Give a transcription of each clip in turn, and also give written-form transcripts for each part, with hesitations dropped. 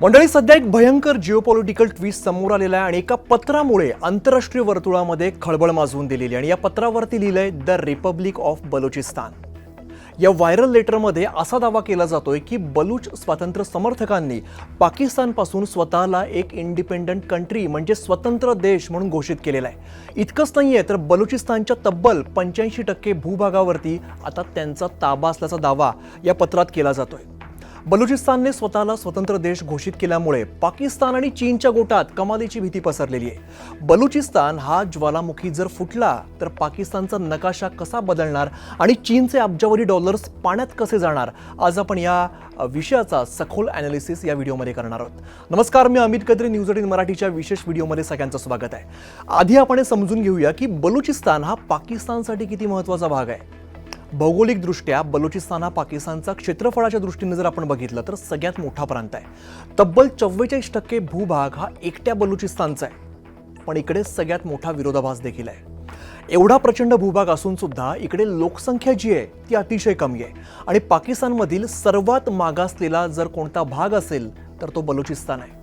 मंडळी, सध्या एक भयंकर जिओपॉलिटिकल ट्विस्ट समोर आलेला आहे आणि एका पत्रामुळे आंतरराष्ट्रीय वर्तुळामध्ये खळबळ माजवून दिलेली आणि या पत्रावरती लिहिलंय द रिपब्लिक ऑफ बलुचिस्तान। या व्हायरल लेटरमध्ये असा दावा केला जातोय की बलूच स्वातंत्र्य समर्थकांनी पाकिस्तानपासून स्वतःला एक इंडिपेंडंट कंट्री म्हणजे स्वतंत्र देश म्हणून घोषित केलेला आहे। इतकंच नाहीये तर बलुचिस्तानच्या तब्बल 85% भूभागावरती आता त्यांचा ताबा असल्याचा दावा या पत्रात केला जातोय। बलुचिस्तानने स्वतःला स्वतंत्र देश घोषित केल्यामुळे पाकिस्तान आणि चीनच्या गोटात कमालीची भीती पसरलेली आहे। बलुचिस्तान हा ज्वालामुखी जर फुटला तर पाकिस्तानचा नकाशा कसा बदलणार आणि चीनचे अब्जावधी डॉलर्स पाण्यात कसे जाणार, आज आपण या विषयाचा सखोल ॲनालिसिस या व्हिडिओमध्ये करणार आहोत। नमस्कार, मी अमित कत्रे, न्यूज 18 मराठीच्या विशेष व्हिडिओमध्ये सगळ्यांचं स्वागत आहे। आधी आपण हे समजून घेऊया की बलुचिस्तान हा पाकिस्तानसाठी किती महत्त्वाचा भाग आहे। भौगोलिकदृष्ट्या बलुचिस्तान हा पाकिस्तानचा क्षेत्रफळाच्या दृष्टीने जर आपण बघितलं तर सगळ्यात मोठा प्रांत आहे। तब्बल 44% भूभाग हा एकट्या बलुचिस्तानचा आहे, पण इकडे सगळ्यात मोठा विरोधाभास देखील आहे। एवढा प्रचंड भूभाग असून सुद्धा इकडे लोकसंख्या जी आहे ती अतिशय कमी आहे आणि पाकिस्तानमधील सर्वात मागासलेला जर कोणता भाग असेल तर तो बलुचिस्तान आहे।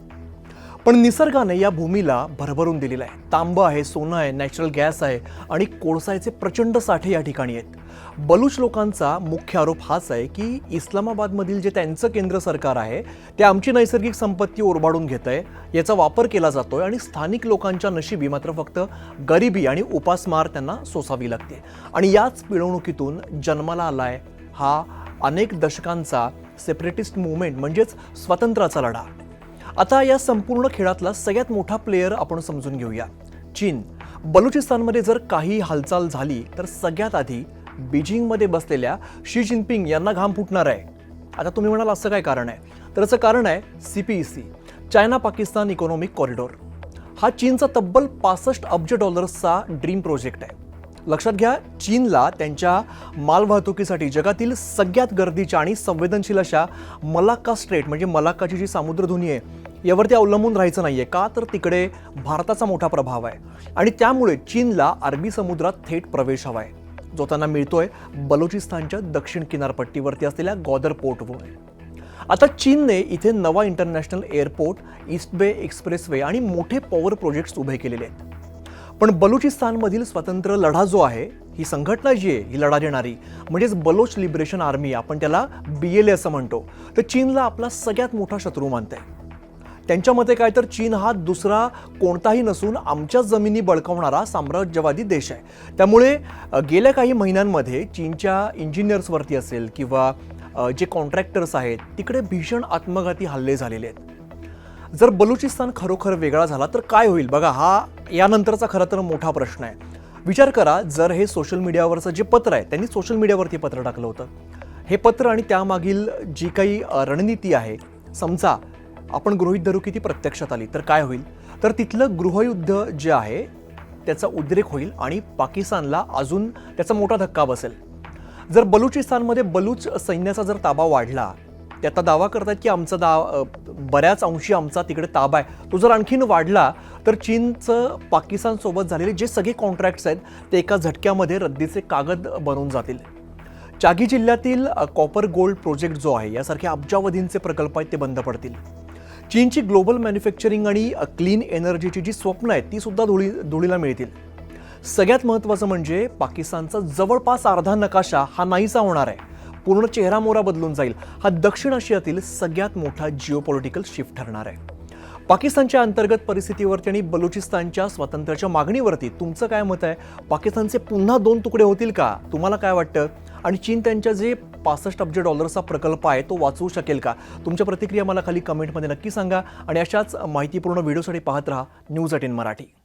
पण निसर्गाने या भूमीला भरभरून दिलेला आहे। तांबं आहे, सोनं आहे, नॅचरल गॅस आहे आणि कोळसाचे प्रचंड साठे या ठिकाणी आहेत। बलूच लोकांचा मुख्य आरोप हाच आहे की इस्लामाबादमधील जे त्यांचं केंद्र सरकार आहे ते आमची नैसर्गिक संपत्ती ओरबाडून घेतंय, याचा वापर केला जातोय आणि स्थानिक लोकांच्या नशिबी मात्र फक्त गरिबी आणि उपासमार त्यांना सोसावी लागते। आणि याच पिळवणुकीतून जन्माला आलाय हा अनेक दशकांचा सेपरेटिस्ट मूव्हमेंट म्हणजेच स्वातंत्र्याचा लढा। आता या संपूर्ण खेळातला सगळ्यात मोठा प्लेयर आपण समजून घेऊया, चीन। बलुचिस्तानमध्ये जर काही हालचाल झाली तर सगळ्यात आधी बीजिंगमध्ये बसलेल्या शी जिनपिंग यांना घाम फुटणार आहे। आता तुम्ही म्हणाल असं काय कारण आहे, तर याचं कारण आहे CPEC, China Pakistan economic corridor. हा चीनचा तब्बल 65 अब्ज डॉलर्सचा ड्रीम प्रोजेक्ट आहे। लक्षात घ्या, चीनला त्यांच्या मालवाहतुकीसाठी जगातील सगळ्यात गर्दीच्या आणि संवेदनशील अशा मलाक्का स्ट्रेट म्हणजे मलाक्काची जी सामुद्रधुनी आहे यावरती अवलंबून राहायचं नाहीये, का तर तिकडे भारताचा मोठा प्रभाव आहे आणि त्यामुळे चीनला अरबी समुद्रात थेट प्रवेश हवा आहे, जो त्यांना मिळतोय बलुचिस्तानच्या दक्षिण किनारपट्टीवरती असलेल्या ग्वादर पोर्टमुळे। आता चीनने इथे नवा इंटरनॅशनल एअरपोर्ट, ईस्ट बे एक्सप्रेसवे आणि मोठे पॉवर प्रोजेक्ट्स उभे केलेले आहेत। पण बलुचिस्तानमधील स्वतंत्र लढा जो आहे, ही संघटना जी आहे ही लढा देणारी म्हणजेच बलोच लिबरेशन आर्मी, आपण त्याला BLA असं म्हणतो, तर चीनला आपला सगळ्यात मोठा शत्रू मानते। त्यांच्या मते काय तर चीन हा दुसरा कोणताही नसून आमच्या जमिनी बळकावणारा साम्राज्यवादी देश आहे। त्यामुळे गेल्या काही महिन्यांमध्ये चीनच्या इंजिनियर्सवरती असेल किंवा जे कॉन्ट्रॅक्टर्स आहेत तिकडे भीषण आत्मघाती हल्ले झालेले आहेत। जर बलुचिस्तान खरोखर वेगळा झाला तर काय होईल, बघा हा यानंतरचा खरं तर मोठा प्रश्न आहे। विचार करा, जर हे सोशल मीडियावरचं जे पत्र आहे, त्यांनी सोशल मीडियावरती पत्र टाकलं होतं, हे पत्र आणि त्यामागील जी काही रणनीती आहे, समजा आपण गृहीत धरू की ती प्रत्यक्षात आली तर काय होईल, तर तिथलं गृहयुद्ध जे आहे त्याचा उद्रेक होईल आणि पाकिस्तानला अजून त्याचा मोठा धक्का बसेल। जर बलुचिस्तानमध्ये बलूच सैन्याचा जर ताबा वाढला, ते आता दावा करतात की आमचा बऱ्याच अंशी आमचा तिकडे ताबा आहे, तो जर आणखीन वाढला तर चीनचं पाकिस्तानसोबत झालेले जे सगळे कॉन्ट्रॅक्ट्स आहेत ते एका झटक्यामध्ये रद्दीचे कागद बनून जातील। चागी जिल्ह्यातील कॉपर गोल्ड प्रोजेक्ट जो आहे, यासारखे अब्जावधींचे प्रकल्प आहेत ते बंद पडतील। चीनची ग्लोबल मॅन्युफॅक्चरिंग आणि क्लीन एनर्जीची जी स्वप्न आहेत ती सुद्धा धुळीला मिळतील। सगळ्यात महत्त्वाचं म्हणजे पाकिस्तानचा जवळपास अर्धा नकाशा हा नाहीसा होणार आहे, पूर्ण चेहरामोहरा बदलून जाईल। हा दक्षिण आशियातील सगळ्यात मोठा जिओपॉलिटिकल शिफ्ट ठरणार आहे। पाकिस्तानच्या अंतर्गत परिस्थितीवरती आणि बलुचिस्तानच्या स्वातंत्र्याच्या मागणीवरती तुमचं काय मत आहे? पाकिस्तानचे पुन्हा 2 तुकडे होतील का? तुम्हाला काय वाटतं? आणि चीन त्यांच्या जे 65 अब्ज डॉलर्सचा प्रकल्प आहे तो वाचवू शकेल का? तुमच्या प्रतिक्रिया मला खाली कमेंटमध्ये नक्की सांगा आणि अशाच माहितीपूर्ण व्हिडिओसाठी पाहत राहा न्यूज 18 मराठी।